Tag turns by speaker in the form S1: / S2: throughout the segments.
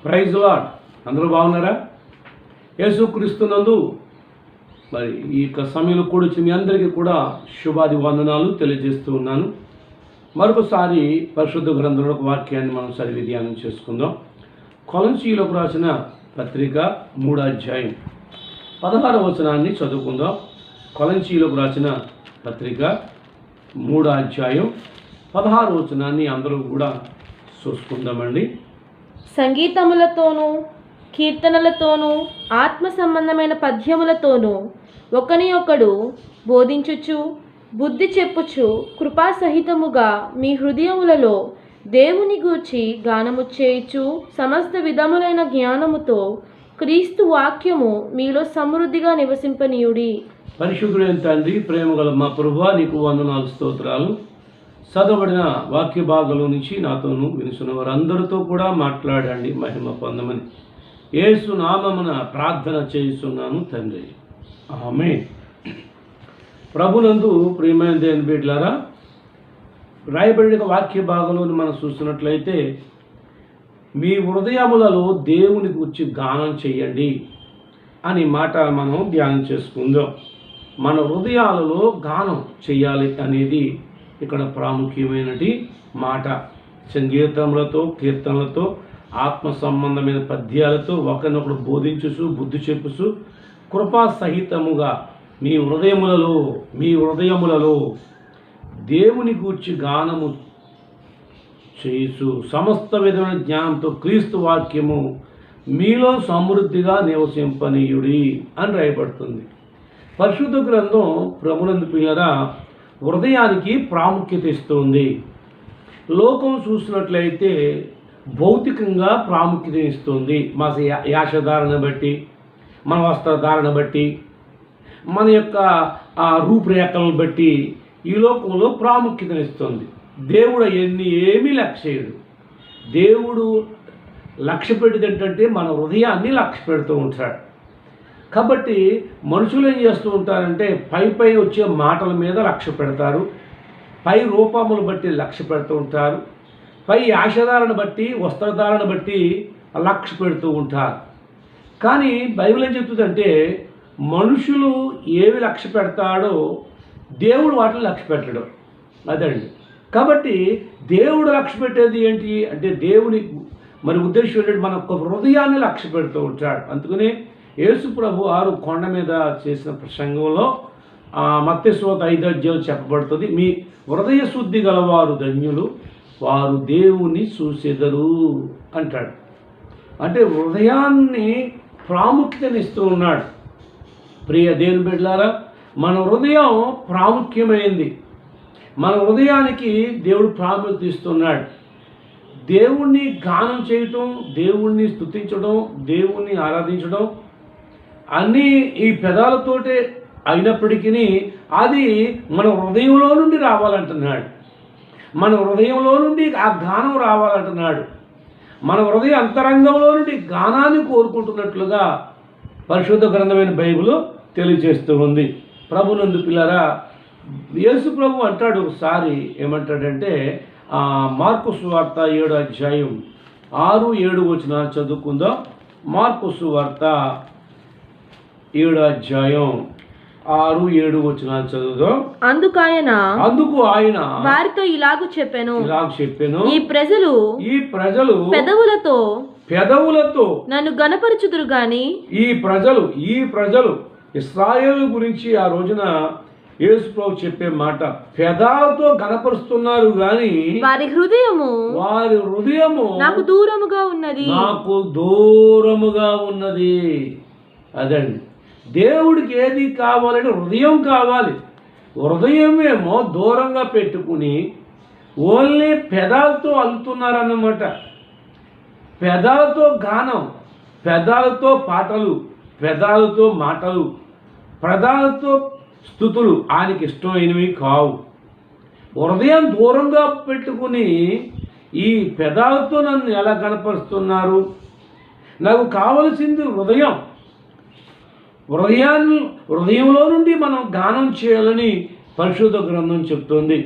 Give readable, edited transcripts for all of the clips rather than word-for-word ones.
S1: Praise lord. అందరూ బాగున్నారా? యేసుక్రీస్తునందు మరి ఈ యొక్క సమయంలో కూడా మీ అందరికీ కూడా శుభాది వందనాలు తెలియజేస్తూ ఉన్నాను. మరొకసారి పరిశుద్ధ గ్రంథంలో ఒక వాక్యాన్ని మనం చదివి ధ్యానం చేసుకుందాం. కొలసీయులకు రాసిన పత్రిక 3వ అధ్యాయం 16వ వచనాన్ని చదువుకుందాం. కొలసీయులకు రాసిన పత్రిక 3వ అధ్యాయం 16వ వచనాన్ని అందరూ కూడా చూసుకుందామండి.
S2: సంగీతములతోనూ కీర్తనలతోనూ ఆత్మ సంబంధమైన పద్యములతోనూ ఒకని ఒకడు బోధించుచు బుద్ధి చెప్పుచు కృపాసహితముగా మీ హృదయములలో దేవుని గూర్చి గానము చేయుచు సమస్త విధములైన జ్ఞానముతో క్రీస్తు వాక్యము మీలో సమృద్ధిగా నివసింపనీయుడి.
S1: పరిశుద్ధుడైన తండ్రి, ప్రేమగల మా ప్రభువా, నీకు వందనాలు, స్తోత్రాలు. చదవబడిన వాక్య భాగంలో నుంచి నాతోనూ వినుసున్న వారందరితో కూడా మాట్లాడండి, మహిమ పొందమని యేసు నామమున ప్రార్థన చేస్తున్నాను తండ్రి, ఆమేన్. ప్రభునందు ప్రియమైన దేవుని బిడ్డలారా, రాయబడిన వాక్య భాగంలో మనం చూస్తున్నట్లయితే మీ హృదయములలో దేవుని గురించి గానం చేయండి అని మాట మనం ధ్యానం చేసుకుందాం. మన హృదయాలలో గానం చేయాలి అనేది ఇక్కడ ప్రాముఖ్యమైనటి మాట. సంగీతములతో కీర్తనలతో ఆత్మ సంబంధమైన పద్యాలతో ఒకరినొకడు బోధించుచు బుద్ధి చెప్పుచు కృపా సహితముగా మీ హృదయములలో దేవుని గూర్చి గానము చేయుచు సమస్త విధమైన జ్ఞానంతో క్రీస్తు వాక్యము మీలో సమృద్ధిగా నివసింపనీయుడి అని రాయబడుతుంది. పరిశుద్ధ గ్రంథం ప్రభునందు పిల్లరా హృదయానికి ప్రాముఖ్యత ఇస్తుంది. లోకం చూసినట్లయితే భౌతికంగా ప్రాముఖ్యత ఇస్తుంది. మన యాషధారణ బట్టి, మన వస్త్రధారణ బట్టి, మన యొక్క రూపురేఖలను బట్టి ఈ లోకంలో ప్రాముఖ్యతనిస్తుంది. దేవుడు ఏమీ లక్ష్య చేయడు. దేవుడు లక్ష్య పెట్టేది ఏంటంటే మన హృదయాన్ని లక్ష్య పెడుతూ ఉంటాడు. కాబట్టి మనుషులు ఏం చేస్తూ ఉంటారంటే పై వచ్చే మాటల మీద లక్ష్య పెడతారు, పై రూపములు బట్టి లక్ష్య పెడుతూ ఉంటారు, పై ఆశధారణ బట్టి వస్త్రధారణ బట్టి లక్ష్య పెడుతూ ఉంటారు. కానీ బైబిల్ ఏం చెప్తుందంటే మనుషులు ఏవి లక్ష్య పెడతాడో దేవుడు వాటిని లక్ష్య పెట్టడం అదండి. కాబట్టి దేవుడు లక్ష్య పెట్టేది ఏంటి అంటే దేవుని మరి ఉద్దేశం ఏంటంటే మన హృదయాన్ని లక్ష్య పెడుతూ ఉంటాడు. అందుకనే యేసు ప్రభు 6 కొండ మీద చేసిన ప్రసంగంలో మత్తయి సువార్త 5వ అధ్యాయం చెప్పబడుతుంది, మీ హృదయ శుద్ధి గలవారు ధన్యులు, వారు దేవుని చూసెదరు అంటాడు. అంటే హృదయాన్ని ప్రాముఖ్యతనిస్తూ ఉన్నాడు. ప్రియ దేవుని బిడ్డలారా, మన హృదయం ప్రాముఖ్యమైంది. మన హృదయానికి దేవుడు ప్రాముఖ్యత ఇస్తున్నాడు. దేవుణ్ణి గానం చేయటం, దేవుణ్ణి స్తుతించడం, దేవుణ్ణి ఆరాధించడం అన్నీ ఈ పెదాలతోటే అయినప్పటికీ అది మన హృదయంలో నుండి రావాలంటున్నాడు. మన హృదయంలో నుండి ఆ గానం రావాలంటున్నాడు. మన హృదయ అంతరంగంలో నుండి గానాన్ని కోరుకుంటున్నట్లుగా పరిశుద్ధ గ్రంథమైన బైబిల్ తెలియజేస్తూ ఉంది. ప్రభునందు పిల్లరా, యేసు ప్రభు అంటాడు ఒకసారి, ఏమంటాడంటే మార్కు సువార్త 7వ అధ్యాయం 6-7 వచనాలు చదువుకుందాం. మార్కు సువార్త 7వ అధ్యాయం 6-7 వచనాలు చదువుదాం.
S2: అందుకు ఆయన వారితో ఇలాగు చెప్పెను, ఈ ప్రజలు పెదవులతో నన్ను గణపరచుదురు గాని
S1: ఈ ప్రజలు ఇశ్రాయేలు గురించి ఆ రోజున యేసు ప్రభు చెప్పే మాట, పెదాలతో గణపరుస్తున్నారు గాని
S2: వారి హృదయము
S1: నాకు దూరముగా ఉన్నది. అదండి, దేవుడికి ఏది కావాలంటే హృదయం కావాలి. హృదయమేమో దూరంగా పెట్టుకుని ఓన్లీ పెదాలతో అల్లుతున్నారన్నమాట. పెదాలతో గానం, పెదాలతో పాటలు, పెదాలతో మాటలు, పెదాలతో స్తుతులు ఆయనకి ఇష్టమైనవి కావు. హృదయం దూరంగా పెట్టుకుని ఈ పెదాలతో నన్ను ఎలా కనపరుస్తున్నారు? నాకు కావలసింది హృదయంలో నుండి మనం గానం చేయాలని పరిశుద్ధ గ్రంథం చెప్తుంది.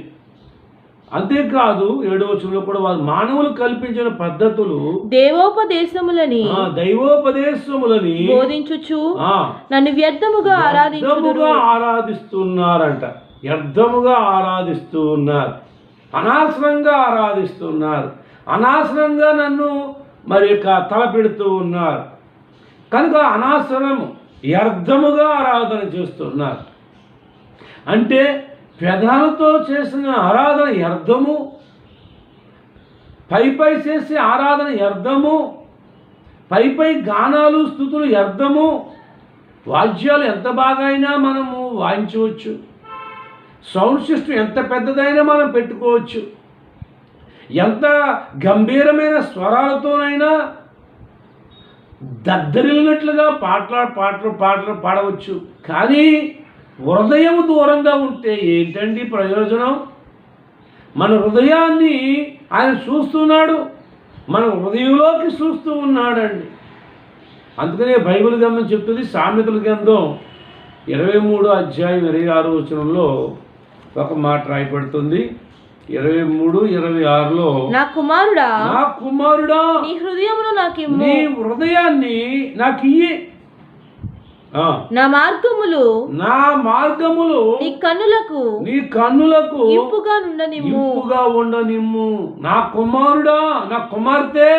S1: అంతేకాదు 7వ వచనంలో కూడా వారు మానవులు కల్పించిన పద్ధతులు
S2: దైవోపదేశములని బోధించుచు నన్ను వ్యర్థముగా
S1: ఆరాధిస్తున్నారంట. వ్యర్థముగా ఆరాధిస్తూ ఉన్నారు, అనవసరంగా ఆరాధిస్తున్నారు, అనవసరంగా నన్ను మరి తలపెడుతూ ఉన్నారు. కనుక అనవసరము వ్యర్థముగా ఆరాధన చేస్తున్నారు. అంటే పెదాలతో చేసిన ఆరాధన వ్యర్థము, పై చేసే ఆరాధన వ్యర్థము, పై గానాలు స్తుతులు వ్యర్థము. వాద్యాలు ఎంత బాగా అయినా మనము వాయించవచ్చు, సౌండ్ సిస్టమ్ ఎంత పెద్దదైనా మనం పెట్టుకోవచ్చు, ఎంత గంభీరమైన స్వరాలతోనైనా దద్దరిల్లినట్లుగా పాటలు పాడవచ్చు. కానీ హృదయం దూరంగా ఉంటే ఏంటండి ప్రయోజనం? మన హృదయాన్ని ఆయన చూస్తున్నాడు, మన హృదయంలోకి చూస్తూ ఉన్నాడండి. అందుకనే బైబిల్ గ్రంథం చెప్తుంది, సామెతల గ్రంథం 23వ అధ్యాయం 26వ వచనంలో ఒక మాట రాయబడుతుంది. 23:26లో
S2: నా కుమారుడా
S1: నీ హృదయాన్ని నాకు ఇయ్యి, నా మార్గములు నీ కన్నులకు
S2: ఇంపుగా
S1: ఉండనిమ్ము. నా కుమారుడా, నా కుమార్తె,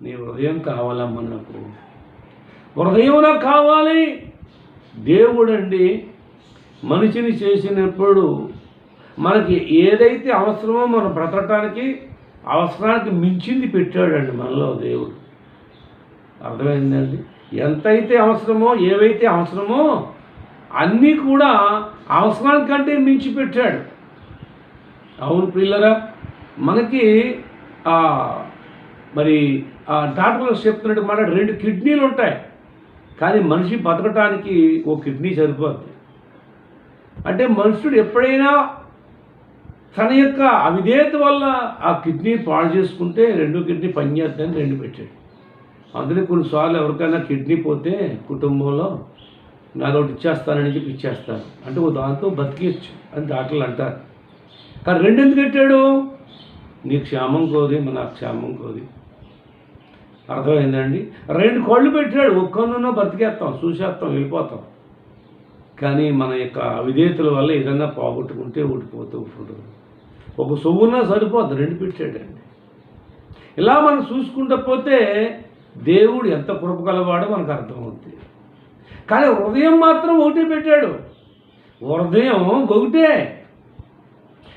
S1: నీ హృదయం కావాలమ్మా, నాకు హృదయం నాకు కావాలి. దేవుడండి మనిషిని చేసినప్పుడు మనకి ఏదైతే అవసరమో మనం బ్రతకటానికి అవసరానికి మించింది పెట్టాడండి మనలో దేవుడు. అర్థమైందండి? ఎంతైతే అవసరమో, ఏవైతే అవసరమో అన్నీ కూడా అవసరానికంటే మించి పెట్టాడు. అవును పిల్లరా, మనకి మరి డాక్టర్లు చెప్తున్నట్టు మన 2 కిడ్నీలు ఉంటాయి, కానీ మనిషి బతకటానికి ఓ కిడ్నీ సరిపోద్ది. అంటే మనుషుడు ఎప్పుడైనా తన యొక్క అవిధేయత వల్ల ఆ కిడ్నీ పాడు చేసుకుంటే 2వ కిడ్నీ పనిచేద్దని 2 పెట్టాడు. అందులో కొన్నిసార్లు ఎవరికైనా కిడ్నీ పోతే కుటుంబంలో నాదొకటి ఇచ్చేస్తానని చెప్పి ఇచ్చేస్తారు, అంటే దాంతో బతికేయచ్చు అని డాక్టర్లు అంటారు. కానీ 2 ఎందుకు పెట్టాడు? నీ క్షేమం కోరి, నా క్షేమం కోరి. అర్థమైందండి? 2 కళ్ళు పెట్టాడు, ఒక్క కన్నున్నా బతికేస్తాం, చూసేస్తాం, వెళ్ళిపోతాం. కానీ మన యొక్క అవిధేయతల వల్ల ఏదన్నా పోగొట్టుకుంటే ఓడిపోతూ ఉంటుంది. ఒక సొమ్మున్నా సరిపోద్ది, 2 పెట్టాడండి. ఇలా మనం చూసుకుంటూ పోతే దేవుడు ఎంత కృప కలవాడో మనకు అర్థమవుతుంది. కానీ హృదయం మాత్రం ఒకటే పెట్టాడు. హృదయం ఒకటే.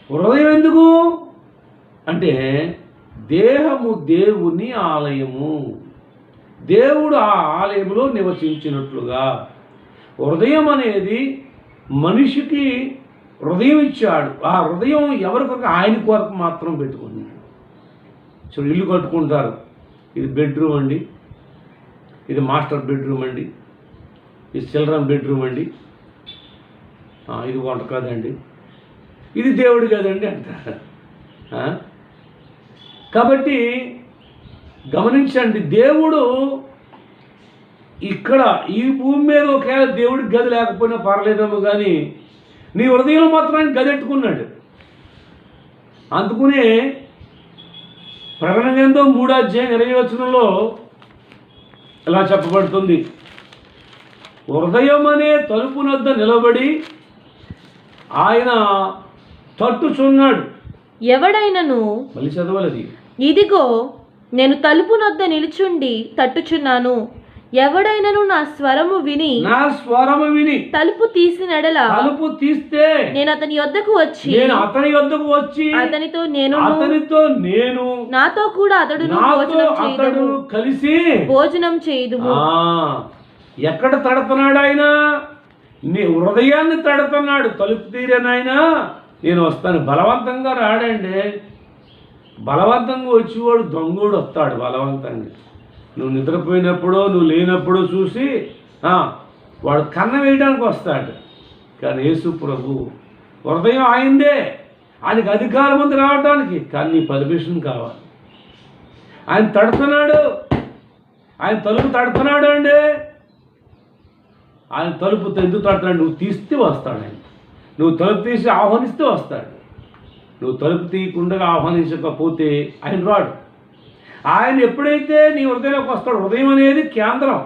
S1: హృదయం ఎందుకు అంటే దేహము దేవుని ఆలయము, దేవుడు ఆ ఆలయంలో నివసించినట్లుగా హృదయం అనేది మనిషికి హృదయం ఇచ్చాడు. ఆ హృదయం ఎవరి కొరకు? ఆయన కొరకు మాత్రం పెట్టుకున్నాడు. చూడు, ఇల్లు కట్టుకుంటారు, ఇది బెడ్రూమ్ అండి, ఇది మాస్టర్ బెడ్రూమ్ అండి, ఇది చిల్డ్రన్ బెడ్రూమ్ అండి, ఇది వంట కాదండి, ఇది దేవుడు కదండి అంటారు. కాబట్టి గమనించండి, దేవుడు ఇక్కడ ఈ భూమి మీద ఒకవేళ దేవుడికి గది లేకపోయినా పర్లేదేమో, కానీ నీ హృదయంలో మాత్రం ఆయన గదెట్టుకున్నాడు. అందుకునే ప్రకటన గ్రంథం 3వ అధ్యాయం 20వ వచనంలో ఇలా చెప్పబడుతుంది, హృదయం అనే తలుపునొద్ద నిలబడి ఆయన తట్టుచున్నాడు.
S2: ఎవడైనను,
S1: మళ్ళీ చదవాలి,
S2: ఇదిగో నేను తలుపునొద్ద నిలుచుండి తట్టుచున్నాను, ఎవడైనను నా స్వరము విని తలుపు తీసినడల,
S1: తలుపు తీస్తే
S2: నేను అతని యొద్దకు వచ్చి అతనితో నేను నాతో కూడా అతడు
S1: కలిసి
S2: భోజనం చేయుదుము.
S1: ఎక్కడ తడుతున్నాడు ఆయన? నీ హృదయాన్ని తడుతున్నాడు. తలుపు తీరేనాయనా నేను వస్తాను. బలవంతంగా రాడండి. బలవంతంగా వచ్చేవాడు దొంగోడు వస్తాడు బలవంతంగా. నువ్వు నిద్రపోయినప్పుడు, నువ్వు లేనప్పుడు చూసి వాడు కన్న వేయడానికి వస్తాడు. కానీ యేసు ప్రభు హృదయం ఆయనదే, ఆయనకి అధికారం ఉంది రావడానికి, కానీ నీ పర్మిషన్ కావాలి. ఆయన తడుతున్నాడు, ఆయన తలుపు తడుతున్నాడు అండి. ఆయన తలుపు ఎందుకు తడుతున్నాడు? నువ్వు తీస్తే వస్తాడు ఆయన. నువ్వు తలుపు తీసి ఆహ్వానిస్తే వస్తాడు. నువ్వు తలుపు తీయకుండా ఆహ్వానించకపోతే ఆయన రాడు. ఆయన ఎప్పుడైతే నీ హృదయంలోకి వస్తాడు, హృదయం అనేది కేంద్రం.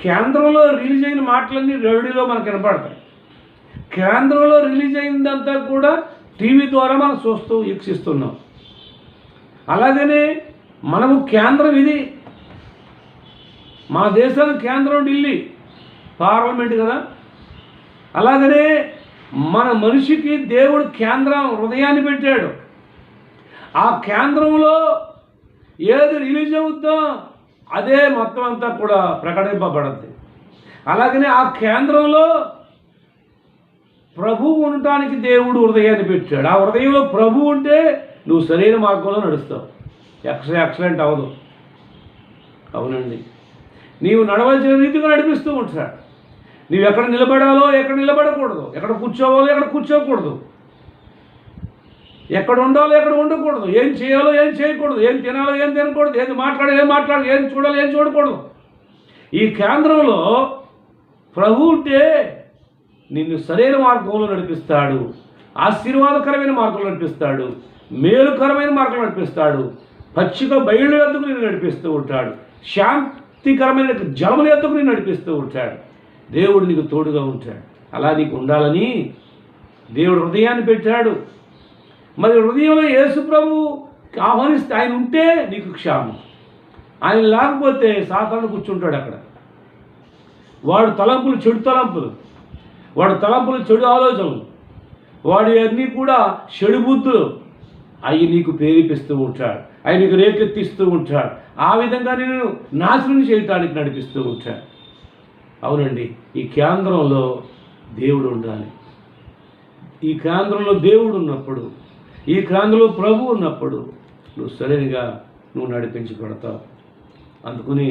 S1: కేంద్రంలో రిలీజ్ అయిన మాటలన్నీ రేడియోలో మనకు వినపడతాయి. కేంద్రంలో రిలీజ్ అయిందంతా కూడా టీవీ ద్వారా మనం చూస్తూ వీక్షిస్తున్నాం. అలాగనే మనము కేంద్రం ఇది. మన దేశానికి కేంద్రం ఢిల్లీ పార్లమెంట్ కదా. అలాగనే మన మనిషికి దేవుడు కేంద్రం హృదయాన్ని పెట్టాడు. ఆ కేంద్రంలో ఏది రిలీజ్ అవుద్దో అదే మొత్తం అంతా కూడా ప్రకటింపబడుద్ది. అలాగనే ఆ కేంద్రంలో ప్రభువు ఉండటానికి దేవుడు హృదయాన్ని పెట్టాడు. ఆ హృదయంలో ప్రభు ఉంటే నువ్వు సరైన మార్గంలో నడుస్తావు. ఎక్సలెంట్ అవ్వదు. అవునండి, నీవు నడవలసిన రీతిగా నడిపిస్తూ ఉంటాడు. నీవు ఎక్కడ నిలబడాలో ఎక్కడ నిలబడకూడదు, ఎక్కడ కూర్చోవాలో ఎక్కడ కూర్చోకూడదు, ఎక్కడ ఉండాలో ఎక్కడ ఉండకూడదు, ఏం చేయాలో ఏం చేయకూడదు, ఏం తినాలో ఏం తినకూడదు, ఏం మాట్లాడాలి ఏం చూడాలో ఏం చూడకూడదు. ఈ కేంద్రంలో ప్రభు ఉంటే నిన్ను సరైన మార్గంలో నడిపిస్తాడు. ఆశీర్వాదకరమైన మార్గంలో నడిపిస్తాడు. మేలుకరమైన మార్గంలో నడిపిస్తాడు. పచ్చిక బయలు ఎద్దుకు నేను నడిపిస్తూ ఉంటాడు. శాంతికరమైన జలముల ఎద్దుకు నేను నడిపిస్తూ ఉంటాడు. దేవుడు నీకు తోడుగా ఉంటాడు. అలా నీకు ఉండాలని దేవుడు హృదయాన్ని పెట్టాడు. మరి హృదయంలో యేసు ప్రభు ఆహ్వానిస్తే ఆయన ఉంటే నీకు క్షేమం. ఆయన లేకపోతే సాతాను కూర్చుంటాడు అక్కడ. వాడు తలంపులు చెడు తలంపులు, వాడు తలంపులు చెడు ఆలోచనలు, వాడి అన్నీ కూడా చెడు బుద్ధులు అవి నీకు ప్రేరేపిస్తూ ఉంటాడు. ఆయన నీకు రేకెత్తిస్తూ ఉంటాడు. ఆ విధంగా నేను నాశనం చేయటానికి నడిపిస్తూ ఉంటాడు. అవునండి, ఈ కేంద్రంలో దేవుడు ఉండాలి. ఈ కేంద్రంలో దేవుడు ఉన్నప్పుడు, ఈ కేంద్రంలో ప్రభు ఉన్నప్పుడు నువ్వు సరైనగా నువ్వు నడిపించబడతావు. అందుకని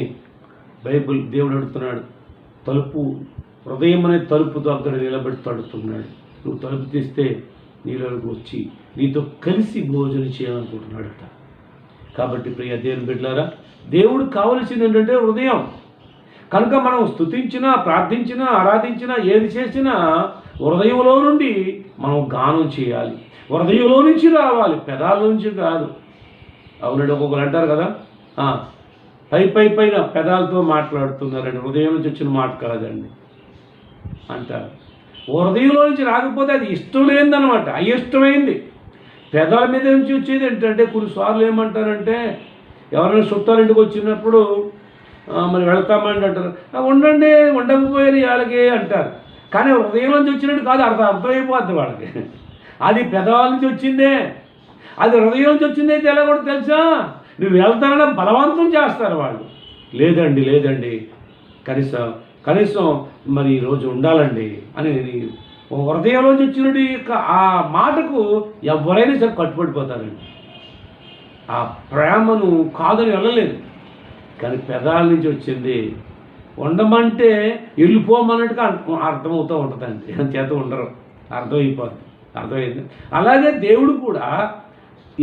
S1: బైబిల్ దేవుడు అడుగుతున్నాడు, తలుపు హృదయం అనే తలుపు దగ్గర నిలబడి తడుతున్నాడు. నువ్వు తలుపు తీస్తే నీలోకి వచ్చి నీతో కలిసి భోజనం చేయాలనుకుంటున్నాడట. కాబట్టి ప్రియ దేవుని బిడ్డలారా, దేవుడు కావలసింది ఏంటంటే హృదయం. కనుక మనం స్తుతించినా, ప్రార్థించినా, ఆరాధించినా, ఏది చేసినా హృదయంలో నుండి మనం గానం చేయాలి. హృదయంలో నుంచి రావాలి, పెదాల నుంచి కాదు. అవునండి, ఒక్కొక్కరు అంటారు కదా, పైన పెదాలతో మాట్లాడుతున్నారండి, హృదయం నుంచి వచ్చిన మాట కాదండి అంటారు. హృదయంలో నుంచి రాకపోతే అది ఇష్టం లేనిదనమాట, అయిష్టమైంది. పెదాల మీద నుంచి వచ్చేది ఏంటంటే కొన్నిసార్లు ఏమంటారంటే, ఎవరైనా చుట్టాలింటికి వచ్చినప్పుడు మరి వెళ్తామండి అంటారు. ఉండండి, ఉండకపోయారు వాళ్ళకి అంటారు. కానీ హృదయం నుంచి వచ్చినట్టు కాదు, అర్థమైపోద్ది వాళ్ళకి. అది పెదవాళ్ళ నుంచి వచ్చిందే, అది హృదయం నుంచి వచ్చిందే ఎలా కూడా తెలుసా? నువ్వు వెళ్తానని బలవంతం చేస్తారు వాళ్ళు. లేదండి కనీసం మరి ఈరోజు ఉండాలండి అని హృదయంలోంచి వచ్చినట్టు ఆ మాటకు ఎవరైనా సరే కట్టుబడిపోతారండి. ఆ ప్రేమను కాదని వెళ్ళలేదు, కానీ పెదాల నుంచి వచ్చింది. ఉండమంటే వెళ్ళిపోమన్నట్టుగా అర్థమవుతూ ఉంటుందండి, చేత ఉండరు, అర్థమైంది. అలాగే దేవుడు కూడా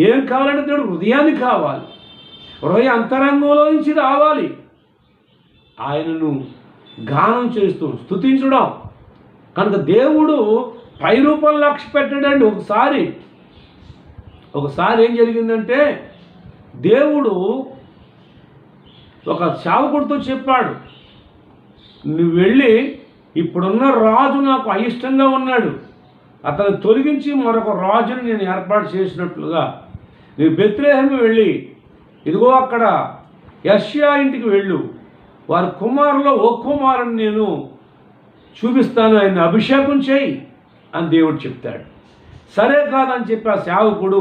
S1: ఏం కావాలంటే దేవుడు హృదయాన్ని కావాలి, హృదయ అంతరంగంలో నుంచి రావాలి. ఆయనను గానం చేస్తూ స్తుతించడం. కనుక దేవుడు పై రూపం లక్ష్య పెట్టాడండి. ఒకసారి ఏం జరిగిందంటే, దేవుడు ఒక సేవకుడితో చెప్పాడు, నువ్వు వెళ్ళి ఇప్పుడున్న రాజు నాకు అయిష్టంగా ఉన్నాడు, అతను తొలగించి మరొక రాజుని నేను ఏర్పాటు చేసినట్లుగా నువ్వు బెత్లెహేము వెళ్ళి ఇదిగో అక్కడ యెషయా ఇంటికి వెళ్ళు, వారి కుమారులో ఓ కుమారుని నేను చూపిస్తాను, ఆయన అభిషేకం చేయి అని దేవుడు చెప్తాడు. సరే కాదని చెప్పి ఆ సేవకుడు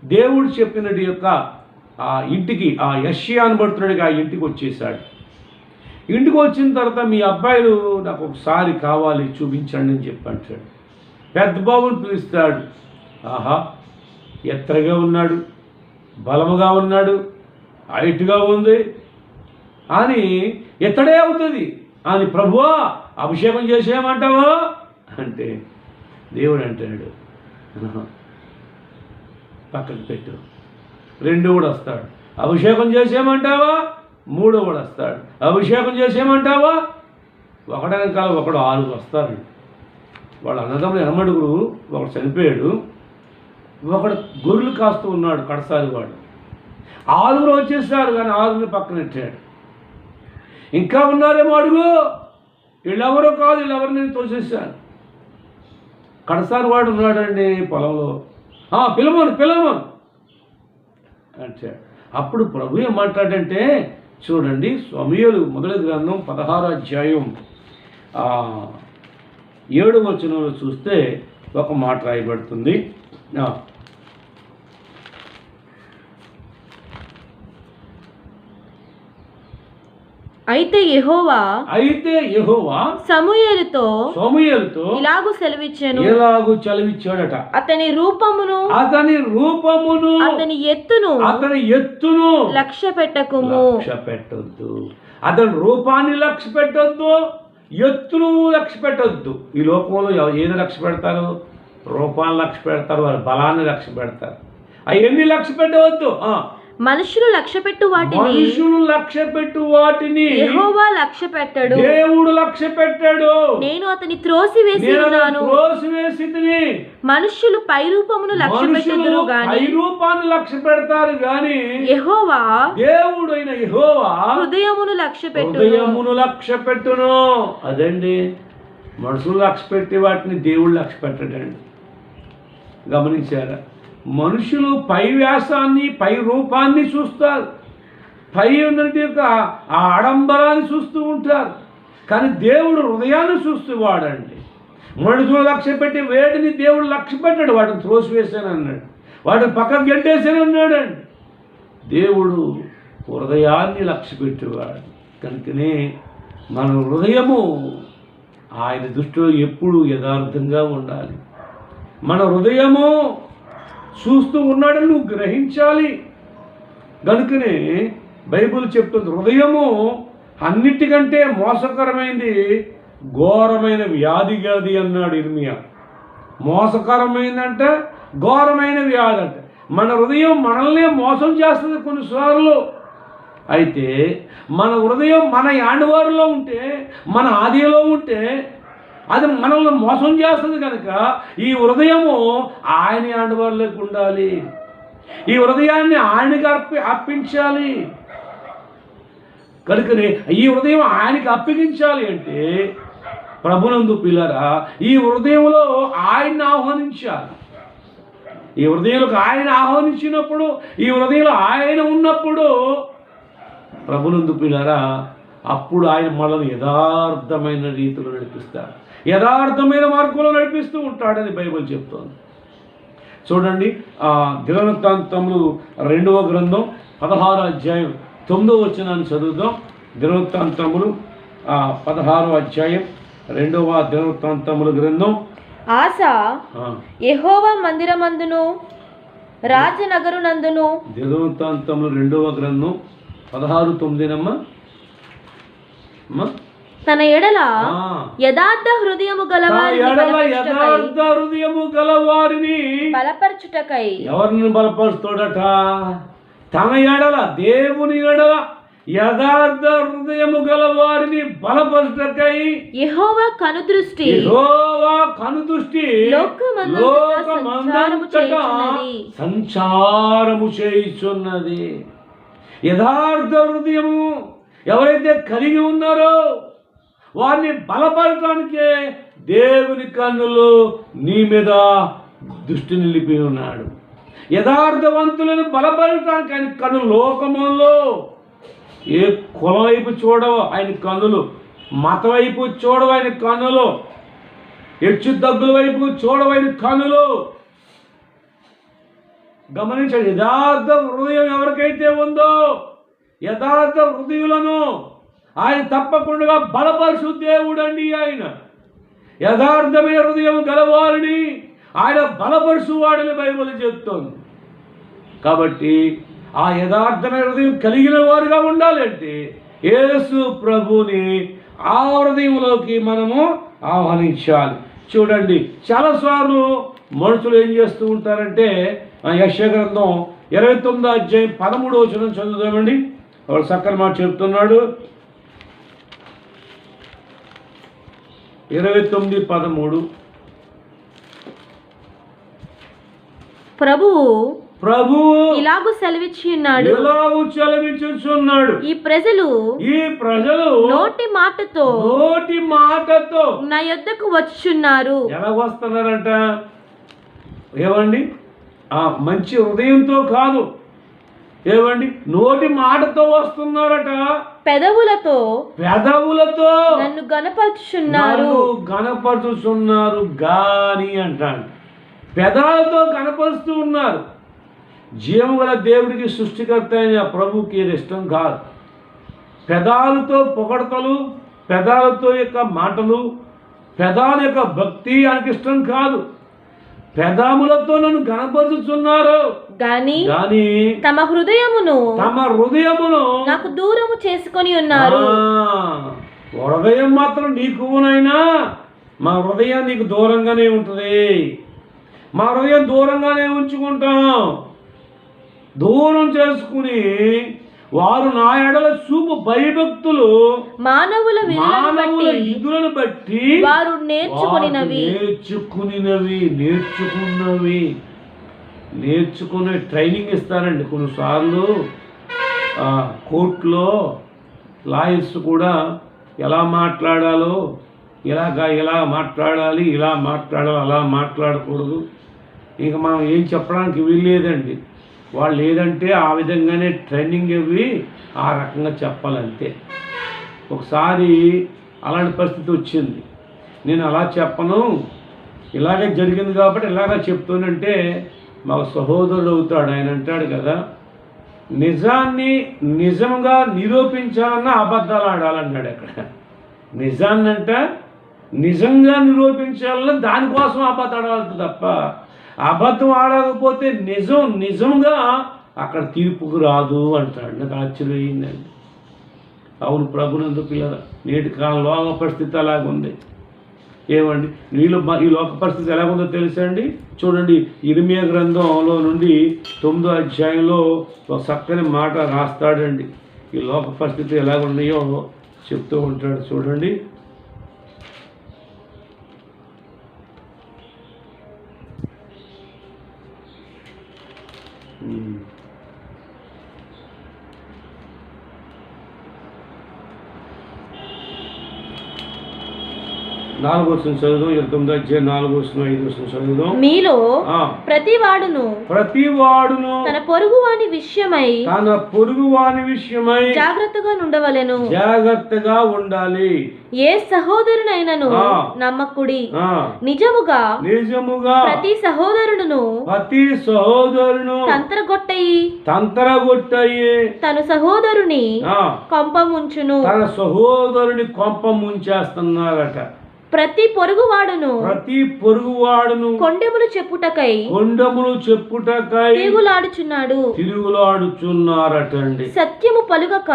S1: దేవుడు చెప్పినట్టు యొక్క ఆ ఇంటికి, ఆ యెషయా అనబడుతున్నాడికి ఆ ఇంటికి వచ్చేసాడు. ఇంటికి వచ్చిన తర్వాత మీ అబ్బాయిలు నాకు ఒకసారి కావాలి చూపించండి అని చెప్పి అంటాడు. పెద్ద బాబుని పిలుస్తాడు. ఆహా, ఎత్తరగా ఉన్నాడు, బలముగా ఉన్నాడు, హైట్గా ఉంది అని ఎత్తడే అవుతుంది అని, ప్రభువా అభిషేకం చేసేయమంటావా అంటే దేవుడు అంటాడు, పక్కకు పెట్టు. రెండోడు వస్తాడు, అభిషేకం చేసేయమంటావా? మూడోడు వస్తాడు, అభిషేకం చేసేయమంటావా? ఒకటి వెనకాల ఒకడు 6 వస్తారండి. వాళ్ళ అన్నదమ్ములు 8 ఒకడు చనిపోయాడు, ఒకడు గొర్రెలు కాస్తూ ఉన్నాడు కడసారి వాడు. 6 వచ్చేసారు కానీ 6 పక్కనెట్టాడు. ఇంకా ఉన్నారేమో అడుగు, వీళ్ళెవరో కాదు, వీళ్ళెవరు నేను తోసేసాను. కడసారి వాడు ఉన్నాడండి పొలంలో. పిలవమను అంటే అప్పుడు ప్రభు ఏం మాట్లాడంటే చూడండి, సమూయేలు మొదటి గ్రంథం 16వ అధ్యాయం 7వ వచనంలో చూస్తే ఒక మాట రాయబడుతుంది.
S2: అయితే యెహోవా సమూయేలుతో ఇలాగు సెలవిచ్చాడట, అతని రూపమును అతని ఎత్తును లక్ష్య పెట్టొద్దు.
S1: అతని రూపాన్ని లక్ష్య పెట్టొద్దు, ఎత్తును లక్ష్య పెట్టొద్దు. ఈ లోకంలో ఏది లక్ష్య పెడతారు? రూపాన్ని లక్ష్య పెడతారు, వారి బలాన్ని లక్ష్య పెడతారు. అవన్నీ లక్ష్య పెట్టవద్దు.
S2: మనుషులు లక్ష్య పెట్టు వాటిని యెహోవా లక్ష్య పెట్టడు,
S1: దేవుడు లక్ష్య పెట్టాడు.
S2: నేను అతని త్రోసివేసి మనుషులు పై రూపమును లక్ష్య పెట్టుదురు గాని,
S1: పై రూపాన్ని లక్ష్య పెడతారు గాని
S2: యెహోవా
S1: దేవుడైన యెహోవా
S2: హృదయమును లక్ష్య
S1: పెట్టును. అదండి, మనుషులు లక్ష్య పెట్టి వాటిని దేవుడు లక్ష్య పెట్టడండి. గమనించారా? మనుషులు పై వ్యాసాన్ని, పై రూపాన్ని చూస్తారు, పై ఉన్నటువంటి యొక్క ఆ ఆడంబరాన్ని చూస్తూ ఉంటారు. కానీ దేవుడు హృదయాన్ని చూస్తూ వాడండి. మనుషులు లక్ష్య పెట్టి వేటిని దేవుడు లక్ష్య పెట్టాడు, వాటిని త్రోసివేశాను అన్నాడు, వాటిని పక్కకు గెంటేసాను అన్నాడండి. దేవుడు హృదయాన్ని లక్ష్య పెట్టేవాడు. కనుకనే మన హృదయము ఆయన దృష్టిలో ఎప్పుడు యథార్థంగా ఉండాలి. మన హృదయము చూస్తూ ఉన్నాడని నువ్వు గ్రహించాలి. కనుకనే బైబిల్ చెప్తుంది, హృదయము అన్నిటికంటే మోసకరమైనది, ఘోరమైన వ్యాధి అన్నాడు ఇర్మియా. మోసకరమైందంటే ఘోరమైన వ్యాధి అంటే మన హృదయం మనల్నే మోసం చేస్తుంది కొన్నిసార్లు. అయితే మన హృదయం మన యాండవారులో ఉంటే, మన ఆదిలో ఉంటే అది మనల్ని మోసం చేస్తుంది. కనుక ఈ హృదయము ఆయన యాండవారులోకి ఉండాలి. ఈ హృదయాన్ని ఆయనకి అర్పించాలి. కనుకనే ఈ హృదయం ఆయనకి అప్పగించాలి అంటే ప్రభునందు పిల్లరా, ఈ హృదయంలో ఆయన్ని ఆహ్వానించాలి. ఈ హృదయంలోకి ఆయన ఆహ్వానించినప్పుడు, ఈ హృదయంలో ఆయన ఉన్నప్పుడు ప్రభునందు పిల్లరా, అప్పుడు ఆయన మనల్ని యథార్థమైన రీతిలో నడిపిస్తాడు, యథార్థమైన మార్గంలో నడిపిస్తూ ఉంటాడని బైబిల్ చెప్తోంది. చూడండి, దినవృత్తాంతములు 2వ గ్రంథం 16వ అధ్యాయం 9వ వచనాన్ని చదువుదాం. దినవృత్తాంతములు 16వ అధ్యాయం 2వ దినవృత్తాంతముల గ్రంథం.
S2: ఆసా యెహోవా మందిరమందును రాజనగరునందును.
S1: దినవృత్తాంతములు 2వ గ్రంథం 16:9
S2: తన ఎడల యథార్థ హృదయము గలవారిని బలపరచుటకై.
S1: ఎవరిని బలపరుస్తాడట? తన ఎడల, దేవుని ఎడల యథార్థ హృదయము గలవారిని బలపరచుటకై
S2: యెహోవా కనుదృష్టి లోకమంతటా
S1: సంచారము చేయుచున్నది. యథార్థ హృదయము ఎవరైతే కలిగి ఉన్నారో వారిని బలపడటానికే దేవుని కన్నులు నీ మీద దృష్టి నిలిపి ఉన్నాడు. యథార్థవంతులను బలపడటానికి ఆయన కన్నులు, లోకములో ఏ కులం వైపు చూడవు ఆయన కన్నులు, మత వైపు చూడవు ఆయన కన్నులు, హెచ్చు తగ్గుల వైపు చూడవు ఆయన కన్నులు. గమనించండి, యథార్థ హృదయం ఎవరికైతే ఉందో, యథార్థ హృదయులను ఆయన తప్పకుండా బలపరుచు దేవుడండి. ఆయన యథార్థమైన హృదయం గలవారిని ఆయన బలపరుచు వాడని బైబిల్ చెప్తోంది. కాబట్టి ఆ యథార్థమైన హృదయం కలిగిన వారుగా ఉండాలంటే యేసు ప్రభుని ఆ హృదయంలోకి మనము ఆహ్వానించాలి. చూడండి, చాలాసార్లు మనుషులు ఏం చేస్తూ ఉంటారంటే, యెషయా గ్రంథం 29వ అధ్యాయం 13వ వచనం చదువుదామండి. వాడు చక్కని మాట చెప్తున్నాడు. 29:13 ప్రభువు
S2: ఇలాగు సెలవిచ్చి ఉన్నాడు,
S1: ఇలాగు సెలవిచ్చుచున్నాడు,
S2: ఈ ప్రజలు నోటి మాటతో నా యొద్దకు వచ్చుచున్నారు.
S1: ఎలాగొస్తున్నారంట? ఏమండి? మంచి హృదయంతో కాదు, ఏమండి, నోటి మాటతో వస్తున్నారట. పెదవులతో
S2: నన్ను గనపరుచుచున్నారు
S1: గాని అంటాడు. పెదాలతో కనపరుస్తూ ఉన్నారు. జీవము గల దేవుడికి, సృష్టికర్త అయిన ప్రభువుకి ఇది ఇష్టం కాదు. పెదాలతో పొగడతలు, పెదాలతో యొక్క మాటలు, పెదాల యొక్క భక్తి ఆయనకి ఇష్టం కాదు. పెదాములతో నన్ను గనపరుచుచున్నారు
S2: గాని తమ హృదయమును నాకు దూరము చేసుకొని ఉన్నారు.
S1: హృదయం మాత్రం నీకునైనా మా హృదయం నీకు దూరంగానే ఉంటుంది. మా హృదయం దూరంగానే ఉంచుకుంటాం. దూరం చేసుకుని వారు నా ఎడల చూపు భయభక్తులు
S2: మానవుల
S1: విధులను బట్టి
S2: వారు
S1: నేర్చుకునే ట్రైనింగ్ ఇస్తారండి. కొన్నిసార్లు కోర్టులో లాయర్స్ కూడా ఎలా మాట్లాడాలో, ఇలా మాట్లాడాలి, ఇలా మాట్లాడాలి, అలా మాట్లాడకూడదు. ఇంకా మనం ఏం చెప్పడానికి వీల్లేదండి. వాళ్ళు ఏదంటే ఆ విధంగానే ట్రైనింగ్ ఇవ్వి ఆ రకంగా చెప్పాలంతే. ఒకసారి అలాంటి పరిస్థితి వచ్చింది. నేను అలా చెప్పను, ఇలాగే జరిగింది కాబట్టి ఇలాగే చెప్తానంటే మా సహోదరుడు అవుతాడు. ఆయన అంటాడు కదా, నిజాన్ని నిజంగా నిరూపించాలన్నా అబద్ధాలు ఆడాలన్నాడు. అక్కడ నిజాన్నంట నిజంగా నిరూపించాలన్నా దానికోసం అబద్ధాలు ఆడాలి తప్ప, అబద్ధం ఆడకపోతే నిజంగా అక్కడ తీర్పుకు రాదు అంటాడు. నాకు ఆశ్చర్యం అయిందండి. అవును, ప్రభునందు పిల్లల నేటి కాలం లోక పరిస్థితి అలాగుంది. ఏమండి, ఈ లోక పరిస్థితి ఎలాగుందో తెలుసా అండి? చూడండి, ఇర్మియా గ్రంథంలో నుండి 9వ అధ్యాయంలో ఒక చక్కని మాట రాస్తాడండి. ఈ లోక పరిస్థితి ఎలాగున్నాయో చెప్తూ ఉంటాడు. చూడండి, నాలుగో వచనం చదువుదాం. 29వ అధ్యాయం 4వ వచనం 5వ వచనం చదువుదాం.
S2: మీలో ప్రతివాడును తన పొరుగువాని విషయమై జాగ్రత్తగా ఉండాలి. ఏ సహోదరునైనను నమ్మకుడి. నిజముగా ప్రతి సహోదరుడును తంత్రగొట్టయి తన సహోదరుని
S1: కొంపముంచేస్తున్నారట.
S2: ప్రతి పొరుగువాడును కొండెములు చెప్పుటకై
S1: తిరుగులాడుచున్నారటండి.
S2: సత్యము పలుకక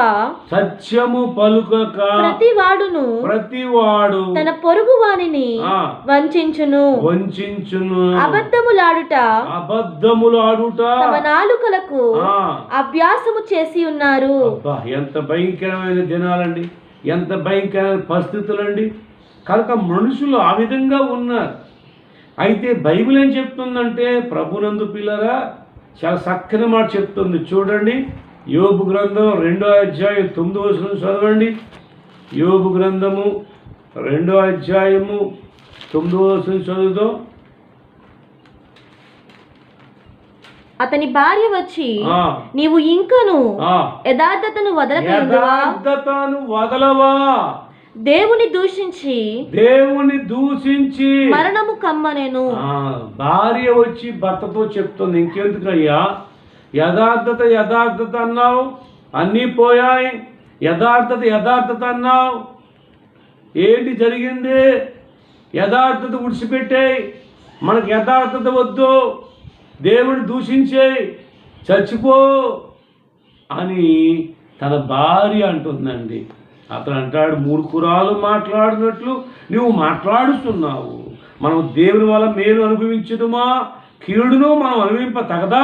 S2: ప్రతివాడు తన పొరుగు వానిని వంచించును. అబద్ధములాడుట తమ నాలుకలకు అభ్యాసము చేసి ఉన్నారు.
S1: ఎంత భయంకరమైన దినాలండి, ఎంత భయంకరమైన పరిస్థితులండి. కనుక మనుషులు ఆ విధంగా ఉన్నారు. అయితే బైబిల్ ఏం చెప్తుందంటే, ప్రభునందు పిల్లరా, చాలా చక్కని మాట చెప్తుంది. చూడండి, యోబు గ్రంథం 2వ అధ్యాయం 9వ వచనం చదవండి. యోబు గ్రంథము 2వ అధ్యాయము 9వ వచనం చదువుదాం.
S2: అతని భార్య వచ్చి, నీవు ఇంకను యథార్థతను వదలవా? దేవుని దూషించి మరణము కమ్మనేను.
S1: భార్య వచ్చి భర్తతో చెప్తుంది, ఇంకెందుకయ్యా యథార్థత అన్నావు, అన్నీ పోయాయి. యథార్థత అన్నావు, ఏంటి జరిగింది? యథార్థత విడిచిపెట్టాయి, మనకు యథార్థత వద్దు, దేవుని దూషించే చచ్చిపో అని తన భార్య అంటుందండి. అతను అంటాడు, మూర్ఖురాలు మాట్లాడినట్లు నువ్వు మాట్లాడుతున్నావు. మనం దేవుని వల్ల మేలు అనుభవించదుమా, కీడును మనం అనుభవింప తగదా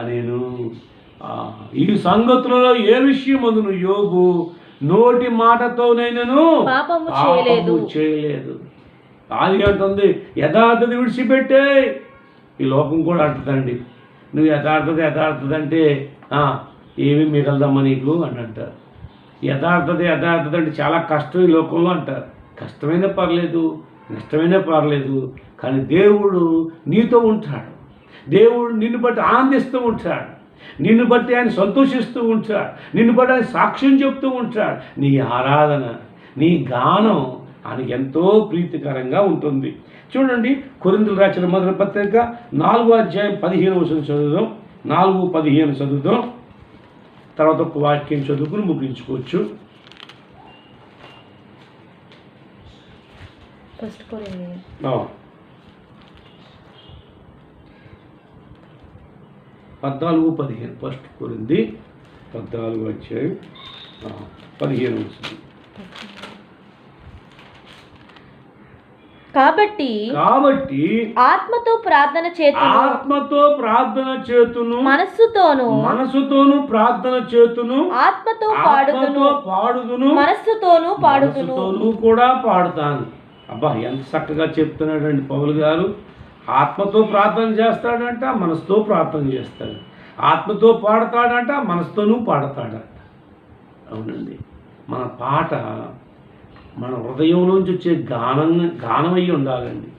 S1: నేను. ఈ సంగతులలో ఏ విషయం అందును యోబు నోటి మాటతోనైనను
S2: పాపము
S1: చేయలేదు. అది అంటుంది, యథార్థత విడిచిపెట్టే ఈ లోకం కూడా అంటుందండి, నువ్వు యథార్థత అంటే ఏమీ మిగలదమ్మా నీకు అని అంటారు. యథార్థత అంటే చాలా కష్టం ఈ లోకంలో అంటారు. కష్టమైనా పర్లేదు, నష్టమైనా పర్లేదు, కానీ దేవుడు నీతో ఉంటాడు. దేవుడు నిన్ను బట్టి ఆనందిస్తూ ఉంటాడు, నిన్ను బట్టి ఆయన సంతోషిస్తూ ఉంటాడు, నిన్ను బట్టి ఆయన సాక్ష్యం చెప్తూ ఉంటాడు. నీ ఆరాధన, నీ గానం ఆయనకి ఎంతో ప్రీతికరంగా ఉంటుంది. చూడండి, కొరింథీయులకు రాసిన మొదటి పత్రిక 4వ అధ్యాయం 15వ వచనం చదువుదాం. 4:15 చదువుదాం. తర్వాత ఒక వాక్యం చదువుకుని ముగించుకోవచ్చు.
S2: ఫస్ట్ కొరింథీ
S1: 14:15 ఫస్ట్ కొరింథీ 14వ అధ్యాయం 15వ వచనం.
S2: కాబట్టి ఆత్మతో ప్రార్థన చేతును మనస్సుతోను ప్రార్థన చేతును ఆత్మతో పాడుదును మనస్సుతోను పాడుదును
S1: కూడా పాడుతాను. అబ్బా, ఎంత చక్కగా చెప్తున్నాడండి పౌలు గారు. ఆత్మతో ప్రార్థన చేస్తాడంట, మనసుతో ప్రార్థన చేస్తాడు. ఆత్మతో పాడతాడంట, మనసుతోనూ పాడతాడంట. అవునండి, మన పాట మన హృదయంలోంచి వచ్చే గానమయ్యి ఉండాలండి.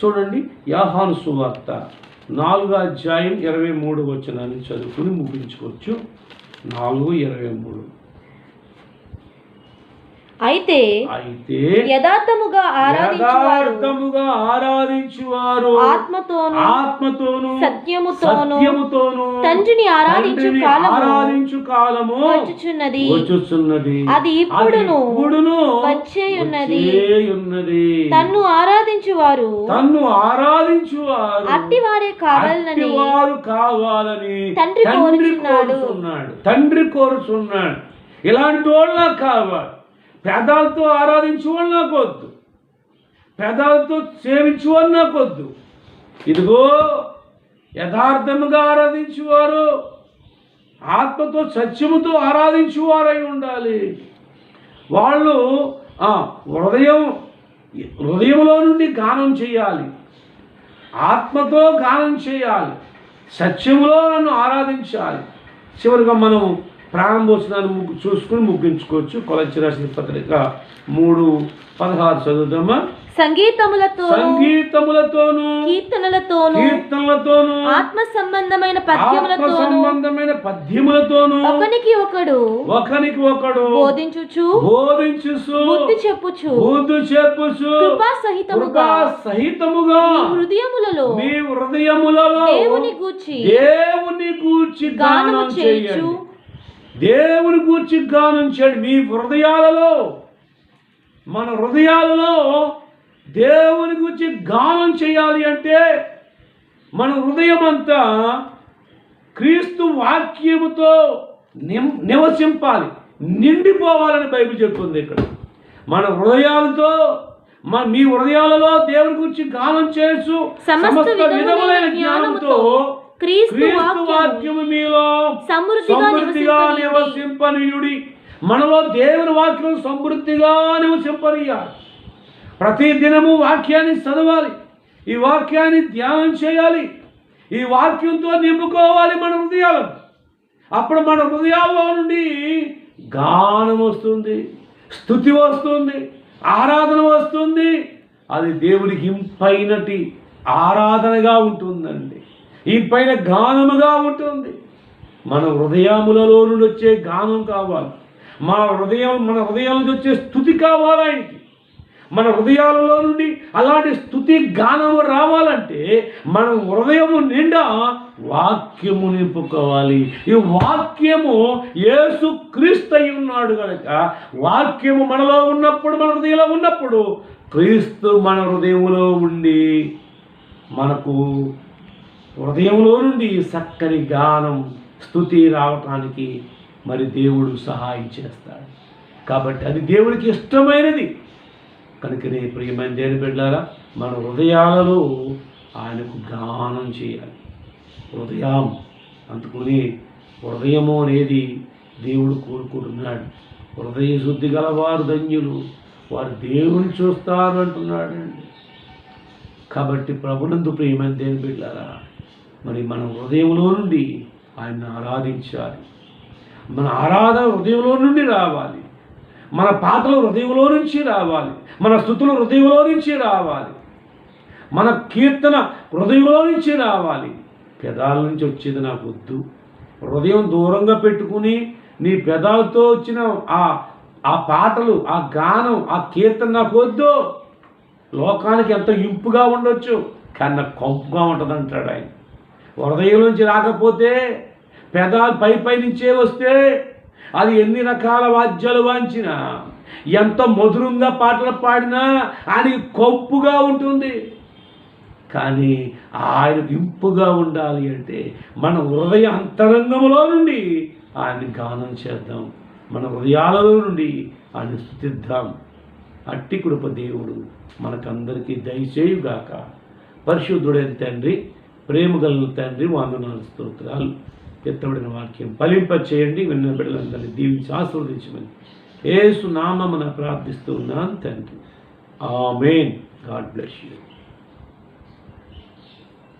S1: చూడండి, యోహాను సువార్త 4వ అధ్యాయం 23వ వచనాన్ని చదువుకుని ముగించుకోవచ్చు. 4:23.
S2: అయితే యథార్థముగా ఆరాధించువారు ఆత్మతోను సత్యముతోను తండ్రిని ఆరాధించు కాలము వచ్చుచున్నది. అది ఇప్పుడును వచ్చేయున్నది. తన్ను ఆరాధించువారు అట్టివారే కావాలని తండ్రి
S1: కోరుచున్నాడు. ఇలాంటి వాళ్ళ కావాలి. పేదాలతో ఆరాధించు వాళ్ళు నాకు వద్దు, పేదాలతో సేవించు వాళ్ళు నాకు వద్దు. ఇదిగో యథార్థముగా ఆరాధించువారు, ఆత్మతో సత్యముతో ఆరాధించువారై ఉండాలి. వాళ్ళు హృదయంలో నుండి గానం చేయాలి, ఆత్మతో గానం చేయాలి, సత్యములో నన్ను ఆరాధించాలి. చివరిగా మనం ప్రారంభోత్సవాన్ని చూసుకుని ముగించుకోవచ్చు. కొలచి రాసిన పత్రిక 3:16 చదువుదామా.
S2: సంగీతములతోను కీర్తనలతోను ఆత్మ సంబంధమైన పద్యములతోను ఒకనికి ఒకడు బోధించుచు బుద్ధి చెప్పుచు కృపా సహితముగా మీ హృదయములలో దేవుని గూర్చి గానం చేయుచు.
S1: దేవుని గూర్చి గానం చేయండి. మీ హృదయాలలో, మన హృదయాలలో దేవుని గూర్చి గానం చేయాలి అంటే మన హృదయం అంతా క్రీస్తు వాక్యముతో నివసింపాలి, నిండిపోవాలని బైబిల్ చెప్తుంది. ఇక్కడ మన హృదయాలతో, మీ హృదయాలలో దేవుని గురించి గానం చేయొచ్చు. సమస్త విధములైన జ్ఞానముతో క్రీస్తు వాక్యము మీలో సమృద్ధిగా నివసింపనీయుడి. మనలో దేవుని వాక్యం సమృద్ధిగా నివసింపనీయాలి. ప్రతి దినము వాక్యాన్ని చదవాలి, ఈ వాక్యాన్ని ధ్యానం చేయాలి, ఈ వాక్యంతో నింపుకోవాలి మన హృదయాలను. అప్పుడు మన హృదయాల్లో నుండి గానం వస్తుంది, స్తుతి వస్తుంది, ఆరాధన వస్తుంది. అది దేవునికి ఇంపైనటి ఆరాధనగా ఉంటుందండి, ఇంపైన గానముగా ఉంటుంది. మన హృదయములలో నుండి వచ్చే గానం కావాలి, మన హృదయం నుంచి వచ్చే స్తుతి కావాలి ఆయనకి. మన హృదయాలలో నుండి అలాంటి స్తుతి గానము రావాలంటే మన హృదయము నిండా వాక్యము నింపుకోవాలి. ఈ వాక్యము యేసు క్రీస్తు అయి ఉన్నాడు కనుక వాక్యము మనలో ఉన్నప్పుడు, మన హృదయంలో ఉన్నప్పుడు క్రీస్తు మన హృదయంలో ఉండి మనకు హృదయంలో నుండి చక్కని గానం, స్తుతి రావటానికి మరి దేవుడు సహాయం చేస్తాడు. కాబట్టి అది దేవుడికి ఇష్టమైనది కనుకనే ప్రియమైన దేవుని బిడ్డలారా, మన హృదయాలలో ఆయనకు గానం చేయాలి. హృదయం అందుకుని హృదయము అనేది దేవుడు కోరుకుంటున్నాడు. హృదయ శుద్ధి గలవారు ధన్యులు, వారు దేవుని చూస్తారు అంటున్నాడండి. కాబట్టి ప్రభునందు ప్రియమైన దేవుని బిడ్డలారా, మరి మనం హృదయంలో నుండి ఆయన్ని ఆరాధించాలి. మన ఆరాధన హృదయంలో నుండి రావాలి. మన పాటలు హృదయంలో నుంచి రావాలి. మన స్తుతులు హృదయంలో నుంచి రావాలి. మన కీర్తన హృదయంలో నుంచి రావాలి. పెదాల నుంచి వచ్చేది నాకు వద్దు. హృదయం దూరంగా పెట్టుకుని నీ పెదాలతో వచ్చిన ఆ పాటలు, ఆ గానం, ఆ కీర్తన నాకు వద్దు. లోకానికి ఎంత ఇంపుగా ఉండొచ్చు, కానీ నాకు కంపుగా ఉంటుంది అంటాడు ఆయన. హృదయం నుంచి రాకపోతే, పెదాలు పై నుంచే వస్తే, అది ఎన్ని రకాల వాద్యాలు వాయించినా, ఎంత మధురంగా పాటలు పాడినా ఆయనకి కంపుగా ఉంటుంది. కానీ ఆయనకు ఇంపుగా ఉండాలి అంటే మన హృదయ అంతరంగంలో నుండి ఆయన్ని గానం చేద్దాం. మన హృదయాలలో నుండి ఆయన స్తుతిద్దాం. అట్టి కృప దేవుడు మనకందరికీ దయచేయుగాక. పరిశుద్ధుడైన తండ్రి, ప్రేమ కలిగిన తండ్రి, వందనాలు స్తోత్రాలు. ఎత్తబడిన వాక్యం ఫలింప చేయండి. విన్న బిడ్డలందరినీ దీవించి ఆశీర్వదించమని యేసు నామమున ప్రార్థిస్తూ ఉన్నాను తండ్రి. ఆమేన్. God bless you.